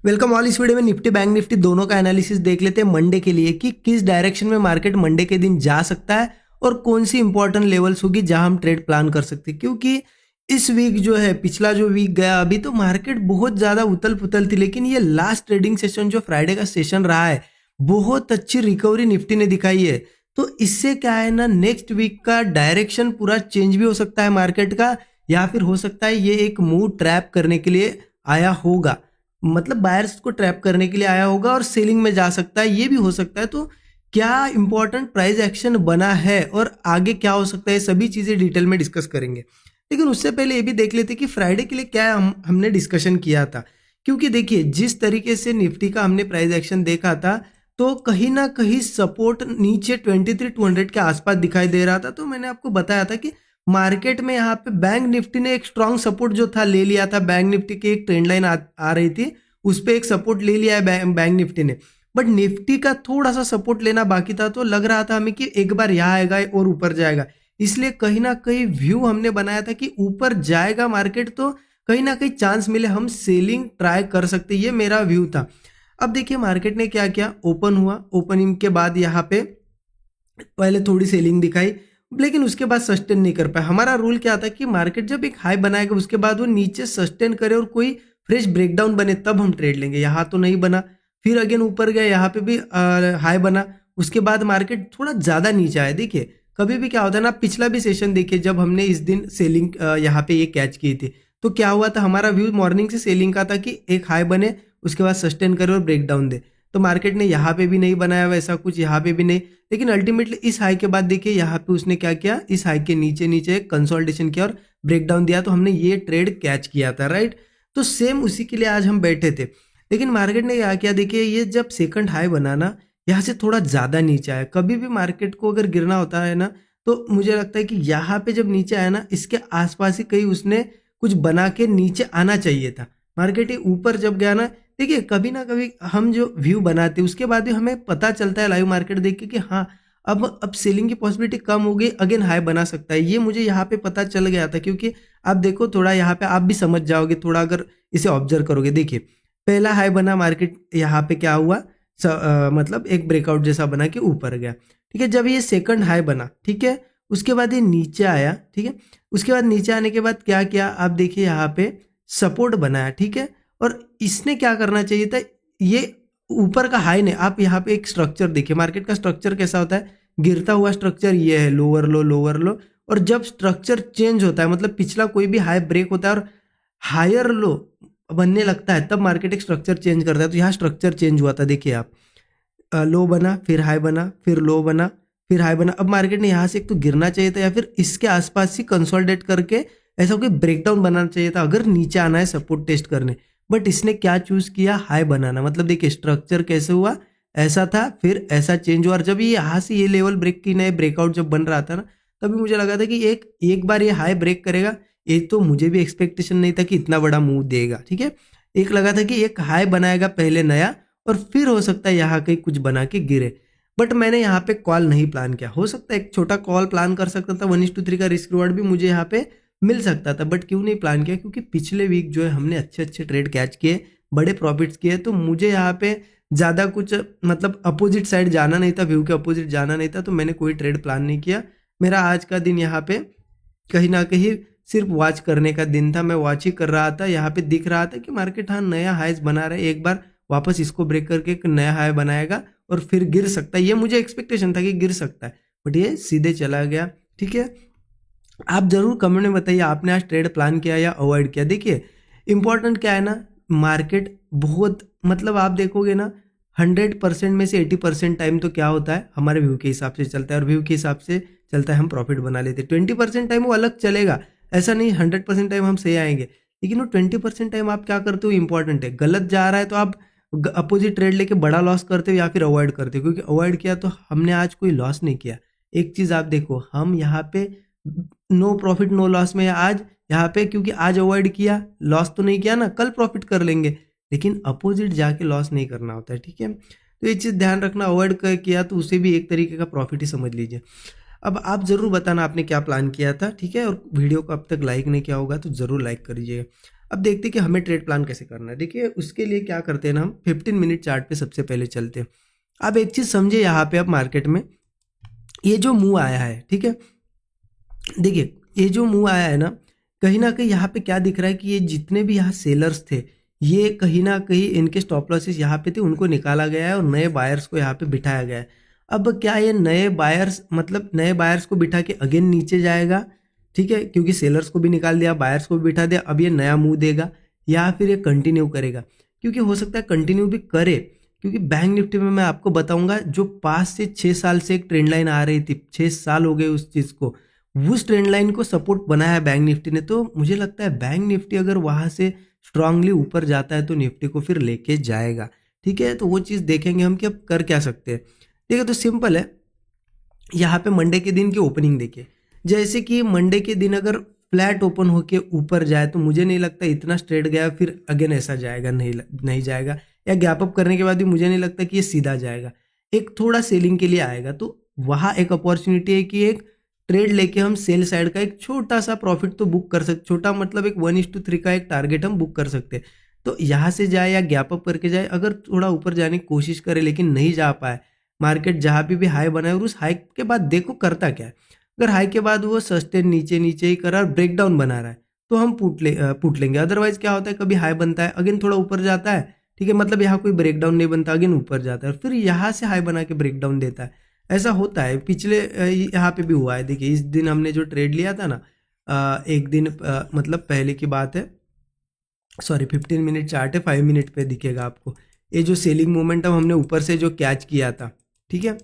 Welcome all. इस video में Nifty bank Nifty दोनों का एनालिसिस देख लेते हैं मंडे के लिए कि किस डायरेक्शन में मार्केट मंडे के दिन जा सकता है और कौन सी इंपॉर्टेंट लेवल्स होगी जहां हम ट्रेड प्लान कर सकते हैं। क्योंकि इस वीक जो है, पिछला जो वीक गया अभी, तो मार्केट बहुत ज़्यादा उथल पुथल थी, लेकिन ये लास्ट ट्रेडिंग सेशन जो फ्राइडे का सेशन रहा है, बहुत अच्छी रिकवरी निफ्टी ने दिखाई है। तो इससे क्या है ना, नेक्स्ट वीक का डायरेक्शन पूरा चेंज भी हो सकता है मार्केट का, या फिर हो सकता है ये एक मूव ट्रैप करने के लिए आया होगा, मतलब बायर्स को ट्रैप करने के लिए आया होगा और सेलिंग में जा सकता है, ये भी हो सकता है। तो क्या इंपॉर्टेंट प्राइस एक्शन बना है और आगे क्या हो सकता है, सभी चीज़ें डिटेल में डिस्कस करेंगे। लेकिन उससे पहले ये भी देख लेते कि फ्राइडे के लिए क्या हमने डिस्कशन किया था। क्योंकि देखिए, जिस तरीके से निफ्टी का हमने प्राइस एक्शन देखा था, तो कहीं ना कहीं सपोर्ट नीचे 23,200 के आसपास दिखाई दे रहा था। तो मैंने आपको बताया था कि मार्केट में यहाँ पे बैंक निफ्टी ने एक स्ट्रांग सपोर्ट जो था ले लिया था। बैंक निफ्टी की एक ट्रेंड लाइन आ रही थी, उस पर एक सपोर्ट ले लिया है बैंक निफ्टी ने। बट निफ्टी का थोड़ा सा सपोर्ट लेना बाकी था, तो लग रहा था हमें कि एक बार यहाँ आएगा और ऊपर जाएगा। इसलिए कहीं ना कहीं व्यू हमने बनाया था कि ऊपर जाएगा मार्केट, तो कहीं ना कहीं चांस मिले हम सेलिंग ट्राई कर सकते, ये मेरा व्यू था। अब देखिए मार्केट ने क्या किया, ओपन हुआ, ओपनिंग के बाद यहाँ पे पहले थोड़ी सेलिंग दिखाई, लेकिन उसके बाद सस्टेन नहीं कर पाया। हमारा रूल क्या था कि मार्केट जब एक हाई बनाएगा उसके बाद वो नीचे सस्टेन करे और कोई फ्रेश ब्रेकडाउन बने तब हम ट्रेड लेंगे। यहाँ तो नहीं बना, फिर अगेन ऊपर गया, यहाँ पे भी हाई बना, उसके बाद मार्केट थोड़ा ज़्यादा नीचे आया। देखिए कभी भी क्या होता है ना, पिछला भी सेशन देखिए, जब हमने इस दिन सेलिंग यहाँ पे ये कैच की थी, तो क्या हुआ था, हमारा व्यू मॉर्निंग से सेलिंग का था कि एक हाई बने, उसके बाद सस्टेन करे और ब्रेकडाउन दे। तो मार्केट ने यहाँ पे भी नहीं बनाया वैसा कुछ, यहाँ पे भी नहीं, लेकिन अल्टीमेटली इस हाई के बाद देखिए यहाँ पे उसने क्या किया, इस हाई के नीचे नीचे कंसोलिडेशन किया और ब्रेकडाउन दिया, तो हमने ये ट्रेड कैच किया था, राइट। तो सेम उसी के लिए आज हम बैठे थे। लेकिन मार्केट ने क्या किया, देखिए ये जब सेकंड हाई बनाना, यहाँ से थोड़ा ज़्यादा नीचे आया। कभी भी मार्केट को अगर गिरना होता है ना, तो मुझे लगता है कि यहाँ पे जब नीचे आया ना, इसके आसपास ही कहीं उसने कुछ बना के नीचे आना चाहिए था। मार्केट ये ऊपर जब गया ना, देखिए कभी ना कभी हम जो व्यू बनाते हैं उसके बाद भी हमें पता चलता है लाइव मार्केट देख के कि हाँ, अब सेलिंग की पॉसिबिलिटी कम हो गई, अगेन हाई बना सकता है। ये मुझे यहाँ पे पता चल गया था, क्योंकि आप देखो थोड़ा यहाँ पे आप भी समझ जाओगे थोड़ा अगर इसे ऑब्जर्व करोगे। देखिए पहला हाई बना मार्केट, यहाँ पे क्या हुआ, मतलब एक ब्रेकआउट जैसा बना के ऊपर गया, ठीक है। जब ये सेकंड हाई बना, ठीक है, उसके बाद ये नीचे आया, ठीक है। उसके बाद नीचे आने के बाद क्या किया, आप देखिए यहाँ पे सपोर्ट बनाया, ठीक है। और इसने क्या करना चाहिए था, ये ऊपर का हाई ने, आप यहाँ पे एक स्ट्रक्चर देखिए, मार्केट का स्ट्रक्चर कैसा होता है, गिरता हुआ स्ट्रक्चर ये है, लोअर लो लोअर लो। और जब स्ट्रक्चर चेंज होता है, मतलब पिछला कोई भी हाई ब्रेक होता है और हायर लो बनने लगता है, तब मार्केट एक स्ट्रक्चर चेंज करता है। तो यहाँ स्ट्रक्चर चेंज हुआ था, देखिए आप, लो बना, फिर हाई बना, फिर लो बना, फिर हाई बना। अब मार्केट ने यहाँ से एक तो गिरना चाहिए था, या फिर इसके आसपास ही कंसोलिडेट करके ऐसा कोई ब्रेकडाउन बनाना चाहिए था अगर नीचे आना है सपोर्ट टेस्ट करने। बट इसने क्या चूज किया, हाई बनाना। मतलब देखिए स्ट्रक्चर कैसे हुआ, ऐसा था, फिर ऐसा चेंज हुआ। और जब ये यहाँ से ये लेवल ब्रेक की नए ब्रेकआउट जब बन रहा था ना, तभी मुझे लगा था कि एक बार ये हाई ब्रेक करेगा। ये तो मुझे भी एक्सपेक्टेशन नहीं था कि इतना बड़ा मूव देगा, ठीक है। एक लगा था कि एक हाई बनाएगा पहले नया, और फिर हो सकता है यहाँ कहीं कुछ बना के गिरे। बट मैंने यहाँ पे कॉल नहीं प्लान किया। हो सकता है एक छोटा कॉल प्लान कर सकता था, 1:3 का रिस्क रिवॉर्ड भी मुझे यहाँ पे मिल सकता था, बट क्यों नहीं प्लान किया, क्योंकि पिछले वीक जो है हमने अच्छे अच्छे ट्रेड कैच किए, बड़े प्रॉफिट्स किए। तो मुझे यहाँ पे ज़्यादा कुछ, मतलब अपोजिट साइड जाना नहीं था, व्यू के अपोजिट जाना नहीं था, तो मैंने कोई ट्रेड प्लान नहीं किया। मेरा आज का दिन यहाँ पे कहीं ना कहीं सिर्फ वॉच करने का दिन था। मैं वॉच ही कर रहा था, यहाँ पे दिख रहा था कि मार्केट हाँ नया हाइज बना रहा है, एक बार वापस इसको ब्रेक करके एक नया हाई बनाएगा और फिर गिर सकता है। ये मुझे एक्सपेक्टेशन था कि गिर सकता है, बट ये सीधे चला गया, ठीक है। आप जरूर कमेंट में बताइए आपने आज ट्रेड प्लान किया या अवॉइड किया। देखिए इंपॉर्टेंट क्या है ना, मार्केट बहुत, मतलब आप देखोगे ना, 100% में से 80% टाइम तो क्या होता है, हमारे व्यू के हिसाब से चलता है, और व्यू के हिसाब से चलता है, हम प्रॉफिट बना लेते हैं। 20% टाइम वो अलग चलेगा, ऐसा नहीं 100% टाइम हम सही आएंगे, लेकिन वो 20% टाइम आप क्या करते हो इंपॉर्टेंट है। गलत जा रहा है तो आप अपोजिट ट्रेड लेके बड़ा लॉस करते हो या फिर अवॉइड करते हो, क्योंकि अवॉइड किया तो हमने आज कोई लॉस नहीं किया। एक चीज़ आप देखो, हम यहाँ पे नो प्रॉफिट नो लॉस में आज यहाँ पे, क्योंकि आज अवॉइड किया, लॉस तो नहीं किया ना, कल प्रॉफिट कर लेंगे, लेकिन अपोजिट जाके लॉस नहीं करना होता है, ठीक है। तो ये चीज़ ध्यान रखना, अवॉइड किया तो उसे भी एक तरीके का प्रॉफिट ही समझ लीजिए। अब आप ज़रूर बताना आपने क्या प्लान किया था, ठीक है। और वीडियो को अब तक लाइक नहीं किया होगा तो ज़रूर लाइक कर दीजिएगा। अब देखते हैं कि हमें ट्रेड प्लान कैसे करना है। देखिए उसके लिए क्या करते हैं ना, हम 15 मिनट चार्ट पे सबसे पहले चलते हैं। अब एक चीज़ समझे यहाँ पे, अब मार्केट में ये जो मूव आया है, ठीक है, देखिए ये जो मूव आया है ना कहीं यहाँ पे क्या दिख रहा है कि ये जितने भी यहाँ सेलर्स थे, ये कहीं ना कहीं इनके स्टॉप लॉसेस यहाँ पे थे, उनको निकाला गया है और नए बायर्स को यहाँ पे बिठाया गया है। अब क्या ये नए बायर्स, मतलब नए बायर्स को बिठा के अगेन नीचे जाएगा, ठीक है, क्योंकि सेलर्स को भी निकाल दिया, बायर्स को भी बिठा दिया, अब ये नया मूव देगा या फिर ये कंटिन्यू करेगा? क्योंकि हो सकता है कंटिन्यू भी करे, क्योंकि बैंक निफ्टी में मैं आपको बताऊंगा जो 5 से 6 साल से एक ट्रेंड लाइन आ रही थी, 6 साल हो गए उस चीज़ को, उस ट्रेंड लाइन को सपोर्ट बनाया है बैंक निफ्टी ने। तो मुझे लगता है बैंक निफ्टी अगर वहां से स्ट्रांगली ऊपर जाता है तो निफ्टी को फिर लेके जाएगा, ठीक है। तो वो चीज़ देखेंगे हम कि अब कर क्या सकते हैं। ठीक है, तो सिंपल है, यहाँ पे मंडे के दिन की ओपनिंग देखिए, जैसे कि मंडे के दिन अगर फ्लैट ओपन होके ऊपर जाए तो मुझे नहीं लगता इतना स्ट्रेट गया फिर अगेन ऐसा जाएगा, नहीं जाएगा, या गैप अप करने के बाद भी मुझे नहीं लगता कि ये सीधा जाएगा, एक थोड़ा सेलिंग के लिए आएगा। तो वहाँ एक अपॉर्चुनिटी है कि एक ट्रेड लेके हम सेल साइड का एक छोटा सा प्रॉफिट तो बुक कर सकते, छोटा मतलब एक 1:3 का एक टारगेट हम बुक कर सकते हैं। तो यहाँ से जाए या गैप अप करके जाए, अगर थोड़ा ऊपर जाने की कोशिश करे लेकिन नहीं जा पाए, मार्केट जहाँ पे भी हाई बनाए और उस हाई के बाद देखो करता क्या है, अगर हाई के बाद वो सस्टेन नीचे नीचे ही कर रहा है और ब्रेकडाउन बना रहा है तो हम पुट लेंगे। अदरवाइज क्या होता है, कभी हाई बनता है अगेन थोड़ा ऊपर जाता है, ठीक है, मतलब यहाँ कोई ब्रेकडाउन नहीं बनता, अगेन ऊपर जाता है, फिर यहाँ से हाई बना के ब्रेकडाउन देता है। ऐसा होता है, पिछले यहाँ पे भी हुआ है। देखिए इस दिन हमने जो ट्रेड लिया था ना, एक दिन मतलब पहले की बात है, सॉरी 15 मिनट चार्ट है, 5 मिनट पे दिखेगा आपको, ये जो सेलिंग मोमेंटम हमने ऊपर से जो कैच किया था, ठीक है,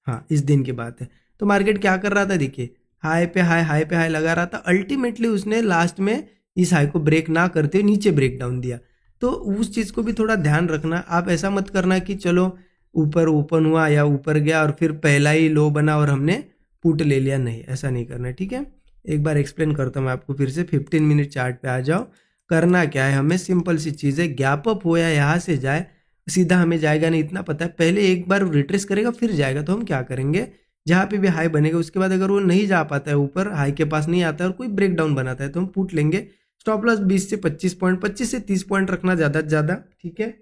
हाँ इस दिन की बात है। तो मार्केट क्या कर रहा था, देखिए हाई पे हाई लगा रहा था, अल्टीमेटली उसने लास्ट में इस हाई को ब्रेक ना करते हुए नीचे ब्रेक डाउन दिया। तो उस चीज़ को भी थोड़ा ध्यान रखना, आप ऐसा मत करना कि चलो ऊपर ओपन हुआ या ऊपर गया और फिर पहला ही लो बना और हमने पुट ले लिया, नहीं ऐसा नहीं करना है, ठीक है। एक बार एक्सप्लेन करता हूँ मैं आपको फिर से, 15 मिनट चार्ट पे आ जाओ। करना क्या है, हमें सिंपल सी चीज़ है, गैप अप हो या यहाँ से जाए सीधा हमें जाएगा नहीं इतना पता है, पहले एक बार रिट्रेस करेगा फिर जाएगा। तो हम क्या करेंगे, जहाँ पे भी हाई बनेगा उसके बाद अगर वो नहीं जा पाता है ऊपर, हाई के पास नहीं आता है और कोई ब्रेक डाउन बनाता है तो हम पुट लेंगे। स्टॉप लॉस 20 से 25 पॉइंट, 25 से 30 पॉइंट रखना ज़्यादा से ज़्यादा, ठीक है,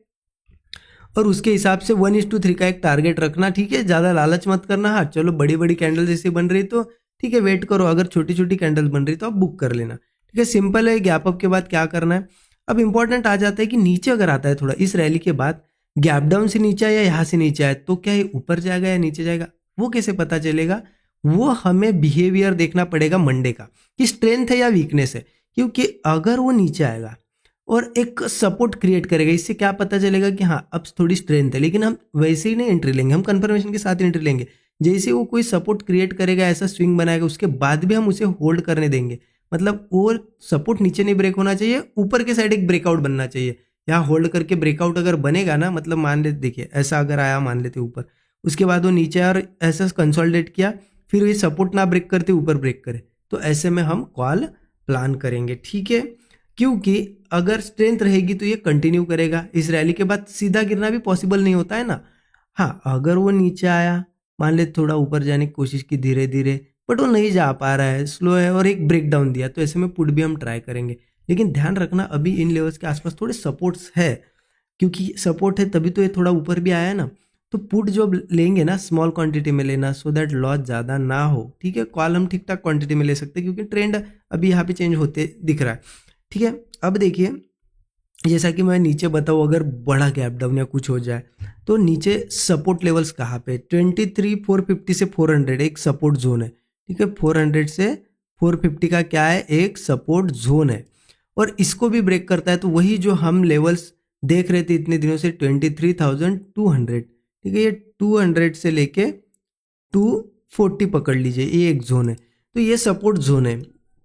और उसके हिसाब से 1:3 का एक टारगेट रखना, ठीक है, ज़्यादा लालच मत करना। हाँ चलो बड़ी बड़ी कैंडल जैसे बन रही तो ठीक है वेट करो, अगर छोटी छोटी कैंडल बन रही तो आप बुक कर लेना, ठीक है, सिंपल है। गैप अप के बाद क्या करना है, अब इंपॉर्टेंट आ जाता है कि नीचे अगर आता है थोड़ा इस रैली के बाद, गैप डाउन से नीचे आए या यहाँ से नीचे आए तो क्या ये ऊपर जाएगा या नीचे जाएगा, वो कैसे पता चलेगा, वो हमें बिहेवियर देखना पड़ेगा मंडे का कि स्ट्रेंथ है या वीकनेस है। क्योंकि अगर वो नीचे आएगा और एक सपोर्ट क्रिएट करेगा, इससे क्या पता चलेगा कि हाँ अब थोड़ी स्ट्रेंथ है, लेकिन हम वैसे ही नहीं एंट्री लेंगे, हम कंफर्मेशन के साथ एंट्री लेंगे। जैसे वो कोई सपोर्ट क्रिएट करेगा, ऐसा स्विंग बनाएगा, उसके बाद भी हम उसे होल्ड करने देंगे, मतलब वो सपोर्ट नीचे नहीं ब्रेक होना चाहिए, ऊपर के साइड एक ब्रेकआउट बनना चाहिए। यहाँ होल्ड करके ब्रेकआउट अगर बनेगा ना, मतलब मान लेते, देखिए ऐसा अगर आया मान लेते ऊपर, उसके बाद वो नीचे और ऐसा कंसोलिडेट किया, फिर ये सपोर्ट ना ब्रेक करते ऊपर ब्रेक करे, तो ऐसे में हम कॉल प्लान करेंगे, ठीक है। क्योंकि अगर स्ट्रेंथ रहेगी तो ये कंटिन्यू करेगा, इस रैली के बाद सीधा गिरना भी पॉसिबल नहीं होता है ना। हाँ अगर वो नीचे आया, मान ले थोड़ा ऊपर जाने की कोशिश की धीरे धीरे, बट वो नहीं जा पा रहा है, स्लो है और एक ब्रेक डाउन दिया, तो ऐसे में पुट भी हम ट्राई करेंगे। लेकिन ध्यान रखना अभी इन लेवल्स के आसपास थोड़े सपोर्ट्स है, क्योंकि सपोर्ट है तभी तो ये थोड़ा ऊपर भी आया है ना। तो पुट जो लेंगे ना स्मॉल क्वांटिटी में लेना, सो दैट लॉस ज़्यादा ना हो, ठीक है। कॉल हम ठीक ठाक क्वांटिटी में ले सकते हैं क्योंकि ट्रेंड अभी यहाँ पे चेंज होते दिख रहा है, ठीक है। अब देखिए जैसा कि मैं नीचे बताऊँ, अगर बड़ा गैप डाउन या कुछ हो जाए तो नीचे सपोर्ट लेवल्स कहाँ पे, 23,450 से 400 एक सपोर्ट जोन है, ठीक है, 400 से 450 का क्या है, एक सपोर्ट जोन है, और इसको भी ब्रेक करता है तो वही जो हम लेवल्स देख रहे थे इतने दिनों से 23,200, ठीक है, ये 200 से लेके 240 पकड़ लीजिए, ये एक जोन है। तो ये सपोर्ट जोन है,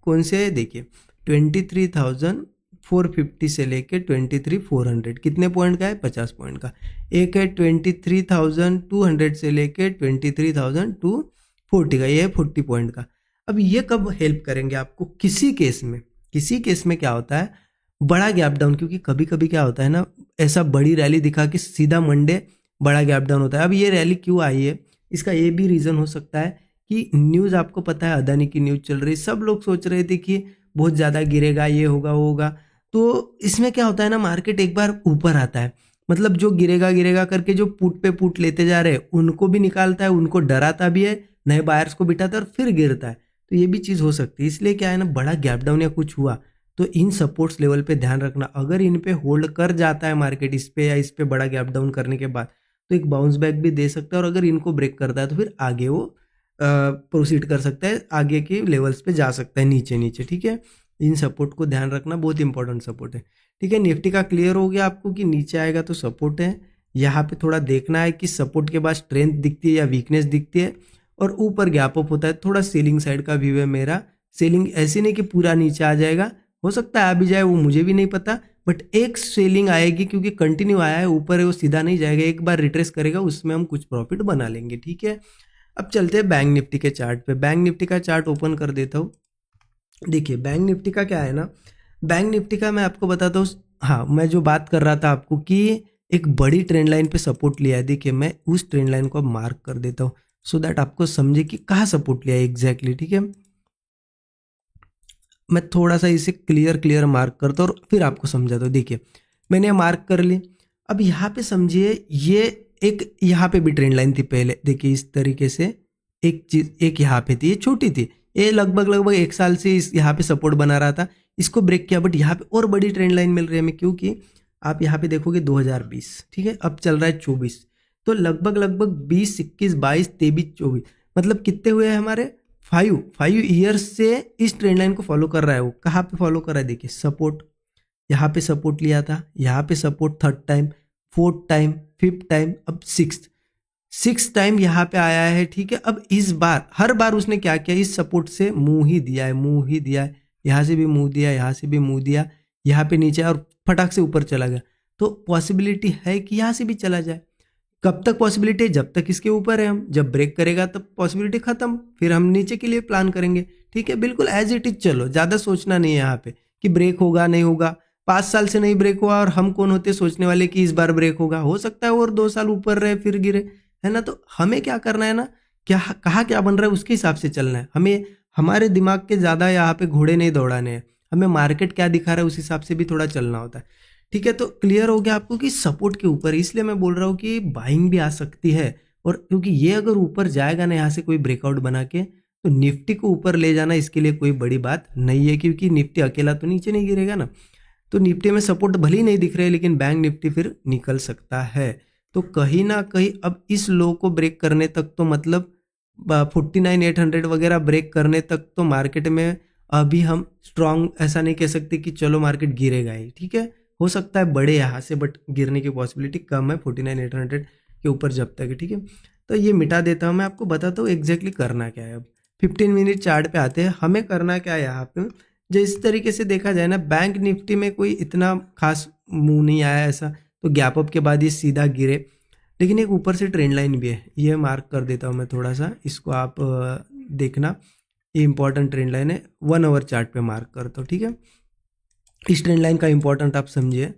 कौन से है देखिए, 23,450 से लेके 23,400 कितने पॉइंट का है, 50 पॉइंट का। एक है 23,200 से लेके 23,240 का, ये है 40 पॉइंट का। अब ये कब हेल्प करेंगे आपको, किसी केस में क्या होता है, बड़ा गैप डाउन, क्योंकि कभी कभी क्या होता है ना, ऐसा बड़ी रैली दिखा कि सीधा मंडे बड़ा गैप डाउन होता है। अब ये रैली क्यों आई है, इसका ये भी रीज़न हो सकता है कि न्यूज़ आपको पता है, अदानी की न्यूज़ चल रही, सब लोग सोच रहे थे कि बहुत ज़्यादा गिरेगा, ये होगा वो होगा, तो इसमें क्या होता है ना, मार्केट एक बार ऊपर आता है, मतलब जो गिरेगा गिरेगा करके जो पुट पे पुट लेते जा रहे हैं उनको भी निकालता है, उनको डराता भी है, नए बायर्स को बिठाता है और फिर गिरता है। तो ये भी चीज़ हो सकती है। इसलिए क्या है ना, बड़ा गैप डाउन या कुछ हुआ तो इन सपोर्ट्स लेवल पे ध्यान रखना। अगर इन पे होल्ड कर जाता है मार्केट इस पे या इस पे बड़ा गैप डाउन करने के बाद, तो एक बाउंस बैक भी दे सकता है, और अगर इनको ब्रेक करता है तो फिर आगे वो प्रोसीड कर सकता है, आगे के लेवल्स पे जा सकता है, नीचे नीचे। ठीक है, इन सपोर्ट को ध्यान रखना, बहुत इंपॉर्टेंट सपोर्ट है। ठीक है, निफ्टी का क्लियर हो गया आपको कि नीचे आएगा तो सपोर्ट है। यहाँ पे थोड़ा देखना है कि सपोर्ट के बाद स्ट्रेंथ दिखती है या वीकनेस दिखती है, और ऊपर गैप अप होता है। थोड़ा सेलिंग साइड का व्यू है मेरा। सेलिंग ऐसी नहीं कि पूरा नीचे आ जाएगा, हो सकता है आ भी जाए, वो मुझे भी नहीं पता, बट एक सेलिंग आएगी क्योंकि कंटिन्यू आया है, ऊपर है वो सीधा नहीं जाएगा, एक बार रिट्रेस करेगा, उसमें हम कुछ प्रॉफिट बना लेंगे। ठीक है, अब चलते हैं बैंक निफ्टी के चार्ट पे। बैंक निफ्टी का चार्ट ओपन कर देता हूँ। देखिए बैंक निफ्टी का क्या है ना, बैंक निफ्टी का मैं आपको बताता हूँ। हाँ, मैं जो बात कर रहा था आपको कि एक बड़ी ट्रेंड लाइन पे सपोर्ट लिया है, देखिए मैं उस ट्रेंड लाइन को अब मार्क कर देता हूँ सो दैट आपको समझे कि कहाँ सपोर्ट लिया है एग्जैक्टली। ठीक है, मैं थोड़ा सा इसे क्लियर क्लियर मार्क करता हूँ और फिर आपको समझाता हूँ। देखिए मैंने मार्क कर ली। अब यहाँ पे समझिए, ये एक यहाँ पे भी ट्रेंड लाइन थी पहले, देखिए इस तरीके से एक चीज, एक यहाँ पे थी, ये छोटी थी, ये लगभग लगभग एक साल से इस यहाँ पे सपोर्ट बना रहा था, इसको ब्रेक किया, बट यहाँ पे और बड़ी ट्रेंड लाइन मिल रही है हमें, क्योंकि आप यहाँ पे देखोगे 2020, ठीक है, अब चल रहा है 24, तो लगभग लगभग 20, 21, 22, 23, 24, मतलब कितने हुए हैं हमारे, 5 ईयर्स से इस ट्रेंड लाइन को फॉलो कर रहा है। वो कहाँ पे फॉलो कर रहा है, देखिए सपोर्ट, यहाँ पे सपोर्ट लिया था, यहाँ पे support, third time, fourth time, fifth time, अब सिक्स टाइम यहाँ पे आया है। ठीक है, अब इस बार हर बार उसने क्या किया, इस सपोर्ट से मुंह ही दिया है, मुंह ही दिया है, यहाँ से भी मुंह दिया, यहाँ से भी मुंह दिया, यहाँ पे नीचे और फटाक से ऊपर चला गया। तो पॉसिबिलिटी है कि यहाँ से भी चला जाए। कब तक पॉसिबिलिटी है, जब तक इसके ऊपर है, हम जब ब्रेक करेगा तब पॉसिबिलिटी खत्म, फिर हम नीचे के लिए प्लान करेंगे। ठीक है, बिल्कुल एज इट इज चलो, ज्यादा सोचना नहीं है यहाँ पे कि ब्रेक होगा नहीं होगा। 5 साल से नहीं ब्रेक हुआ और हम कौन होते सोचने वाले कि इस बार ब्रेक होगा, हो सकता है और 2 साल ऊपर रहे फिर गिरे, है ना। तो हमें क्या करना है ना, क्या कहाँ क्या बन रहा है उसके हिसाब से चलना है हमें। हमारे दिमाग के ज्यादा यहाँ पे घोड़े नहीं दौड़ाने हैं, हमें मार्केट क्या दिखा रहा है उस हिसाब से भी थोड़ा चलना होता है। ठीक है, तो क्लियर हो गया आपको कि सपोर्ट के ऊपर, इसलिए मैं बोल रहा हूँ कि बाइंग भी आ सकती है। और क्योंकि ये अगर ऊपर जाएगा ना यहाँ से कोई ब्रेकआउट बना के, तो निफ्टी को ऊपर ले जाना इसके लिए कोई बड़ी बात नहीं है, क्योंकि निफ्टी अकेला तो नीचे नहीं गिरेगा ना। तो निफ्टी में सपोर्ट भले ही नहीं दिख रहे, लेकिन बैंक निफ्टी फिर निकल सकता है। तो कहीं ना कहीं अब इस लो को ब्रेक करने तक तो मतलब 49,800 वगैरह ब्रेक करने तक तो मार्केट में अभी हम स्ट्रांग ऐसा नहीं कह सकते कि चलो मार्केट गिरेगा ही। ठीक है, हो सकता है बढ़े यहाँ से, बट गिरने की पॉसिबिलिटी कम है 49,800 के ऊपर जब तक है। ठीक है, तो ये मिटा देता हूँ, मैं आपको बताता हूँ एग्जैक्टली करना क्या है। अब 15 मिनट चार्ट पे आते हैं, हमें करना क्या है यहाँ पे। जो इस तरीके से देखा जाए ना, बैंक निफ्टी में कोई इतना खास मूव नहीं आया ऐसा, तो गैप अप के बाद ये सीधा गिरे, लेकिन एक ऊपर से ट्रेंड लाइन भी है, ये मार्क कर देता हूँ मैं थोड़ा सा, इसको आप देखना, ये इंपॉर्टेंट ट्रेंड लाइन है, 1 आवर चार्ट पे मार्क करता हूँ। ठीक है, इस ट्रेंड लाइन का इंपॉर्टेंट आप समझिए,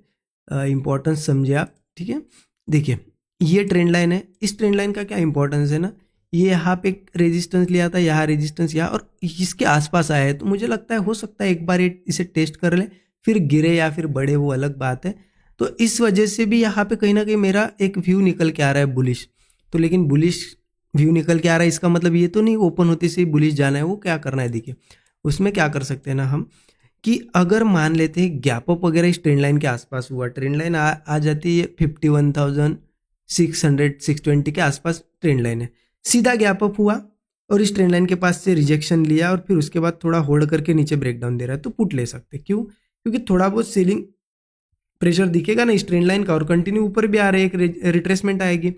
इंपॉर्टेंस समझिए आप। ठीक है, देखिए ये ट्रेंड लाइन है, इस ट्रेंड लाइन का क्या इंपॉर्टेंस है ना, ये यहाँ पे एक रेजिस्टेंस लिया था, यहाँ रेजिस्टेंस यहाँ, और इसके आसपास आया है, तो मुझे लगता है हो सकता है एक बार ये इसे टेस्ट कर ले, फिर गिरे या फिर बढ़े वो अलग बात है। तो इस वजह से भी यहाँ पे कहीं ना कहीं मेरा एक व्यू निकल के आ रहा है बुलिश। तो लेकिन बुलिश व्यू निकल के आ रहा है, इसका मतलब ये तो नहीं ओपन होते से ही बुलिश जाना है, वो क्या करना है देखिए, उसमें क्या कर सकते हैं ना हम, कि अगर मान लेते हैं गैप अप वगैरह इस ट्रेंड लाइन के आसपास हुआ, ट्रेंड लाइन आ जाती है 51,600 620 के आसपास ट्रेंड लाइन है, सीधा गैप अप हुआ और इस ट्रेंड लाइन के पास से रिजेक्शन लिया और फिर उसके बाद थोड़ा होल्ड करके नीचे ब्रेकडाउन दे रहा है, तो पुट ले सकते हैं। क्यों, क्योंकि थोड़ा बहुत सेलिंग प्रेशर दिखेगा ना इस ट्रेंड लाइन का, और कंटिन्यू ऊपर भी आ रहा है, एक रिट्रेसमेंट आएगी।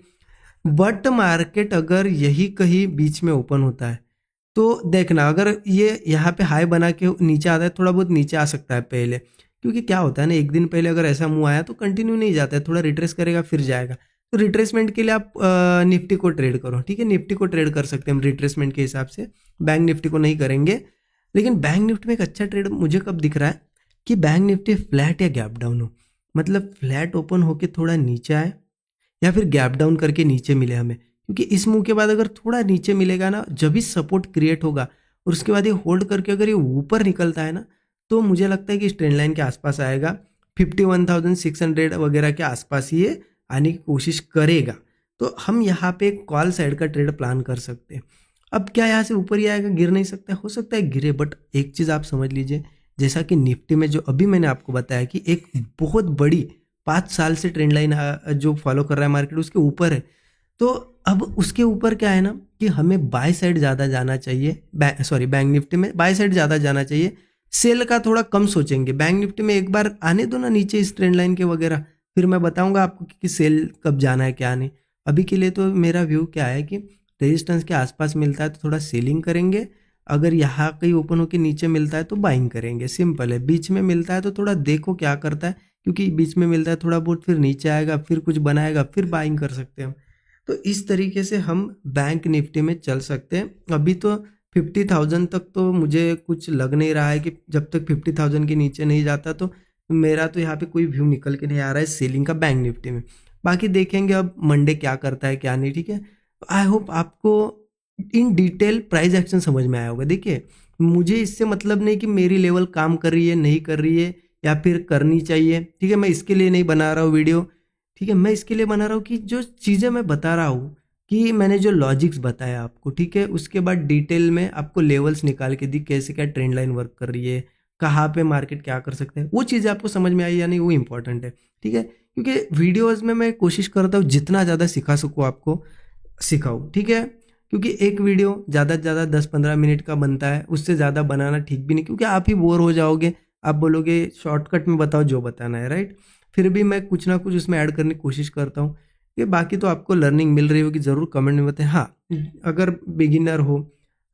बट मार्केट अगर यही कहीं बीच में ओपन होता है तो देखना, अगर ये यहाँ पे हाई बना के नीचे आता है, थोड़ा बहुत नीचे आ सकता है पहले, क्योंकि क्या होता है ना, एक दिन पहले अगर ऐसा मुंह आया तो कंटिन्यू नहीं जाता है, थोड़ा रिट्रेस करेगा फिर जाएगा। तो रिट्रेसमेंट के लिए आप निफ्टी को ट्रेड करो। ठीक है, निफ्टी को ट्रेड कर सकते हैं हम रिट्रेसमेंट के हिसाब से, बैंक निफ्टी को नहीं करेंगे। लेकिन बैंक निफ्टी में एक अच्छा ट्रेड मुझे कब दिख रहा है कि बैंक निफ्टी फ्लैट या गैप डाउन हो, मतलब फ्लैट ओपन होके थोड़ा नीचे आए या फिर गैप डाउन करके नीचे मिले हमें, क्योंकि इस मूव के बाद अगर थोड़ा नीचे मिलेगा ना, जब भी सपोर्ट क्रिएट होगा और उसके बाद ये होल्ड करके अगर ये ऊपर निकलता है ना, तो मुझे लगता है कि इस ट्रेंड लाइन के आसपास आएगा, 51,600 वगैरह के आसपास ये आने की कोशिश करेगा। तो हम यहाँ पे कॉल साइड का ट्रेड प्लान कर सकते हैं। अब क्या यहाँ से ऊपर ही आएगा, गिर नहीं सकता, हो सकता है गिरे, बट एक चीज़ आप समझ लीजिए, जैसा कि निफ्टी में जो अभी मैंने आपको बताया कि एक बहुत बड़ी 5 साल से ट्रेंड लाइन जो फॉलो कर रहा है मार्केट उसके ऊपर है, तो अब उसके ऊपर क्या है ना कि हमें बाय साइड ज़्यादा जाना चाहिए, बैंक निफ्टी में बाय साइड ज़्यादा जाना चाहिए, सेल का थोड़ा कम सोचेंगे। बैंक निफ्टी में एक बार आने दो ना नीचे इस ट्रेंड लाइन के वगैरह, फिर मैं बताऊंगा आपको कि सेल कब जाना है क्या नहीं। अभी के लिए तो मेरा व्यू क्या है कि रेजिस्टेंस के आसपास मिलता है तो थोड़ा सेलिंग करेंगे, अगर यहाँ कहीं ओपन होकर नीचे मिलता है तो बाइंग करेंगे, सिंपल है। बीच में मिलता है तो थोड़ा देखो क्या करता है, क्योंकि बीच में मिलता है थोड़ा बहुत, फिर नीचे आएगा, फिर कुछ बनाएगा, फिर बाइंग कर सकते हैं हम। तो इस तरीके से हम बैंक निफ्टी में चल सकते हैं। अभी तो 50,000 तक तो मुझे कुछ लग नहीं रहा है कि जब तक 50,000 के नीचे नहीं जाता तो मेरा तो यहाँ पे कोई व्यू निकल के नहीं आ रहा है सेलिंग का बैंक निफ्टी में। बाकी देखेंगे अब मंडे क्या करता है क्या नहीं, ठीक है। आई होप आपको इन डिटेल प्राइस एक्शन समझ में आया होगा। देखिए मुझे इससे मतलब नहीं कि मेरी लेवल काम कर रही है नहीं कर रही है या फिर करनी चाहिए, ठीक है। मैं इसके लिए नहीं बना रहा हूँ वीडियो, ठीक है। मैं इसके लिए बना रहा हूँ कि जो चीज़ें मैं बता रहा हूँ कि मैंने जो लॉजिक्स बताया आपको, ठीक है, उसके बाद डिटेल में आपको लेवल्स निकाल के दी कैसे क्या ट्रेंड लाइन वर्क कर रही है, कहाँ पे मार्केट क्या कर सकते हैं, वो चीज़ें आपको समझ में आई या नहीं वो इंपॉर्टेंट है, ठीक है। क्योंकि वीडियोज़ में मैं कोशिश करता हूँ जितना ज़्यादा सिखा सकूँ आपको सिखाऊँ, ठीक है। क्योंकि एक वीडियो ज़्यादा से ज़्यादा 10-15 मिनट का बनता है, उससे ज़्यादा बनाना ठीक भी नहीं, क्योंकि आप ही बोर हो जाओगे, आप बोलोगे शॉर्टकट में बताओ जो बताना है, राइट। फिर भी मैं कुछ ना कुछ उसमें ऐड करने की कोशिश करता हूँ। ये बाकी तो आपको लर्निंग मिल रही होगी, ज़रूर कमेंट में बताएं। हाँ, अगर बिगिनर हो,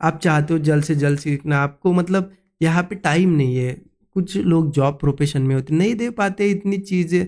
आप चाहते हो जल्द से जल्द सीखना, आपको मतलब यहाँ पे टाइम नहीं है, कुछ लोग जॉब प्रोफेशन में होते नहीं दे पाते इतनी चीज़ें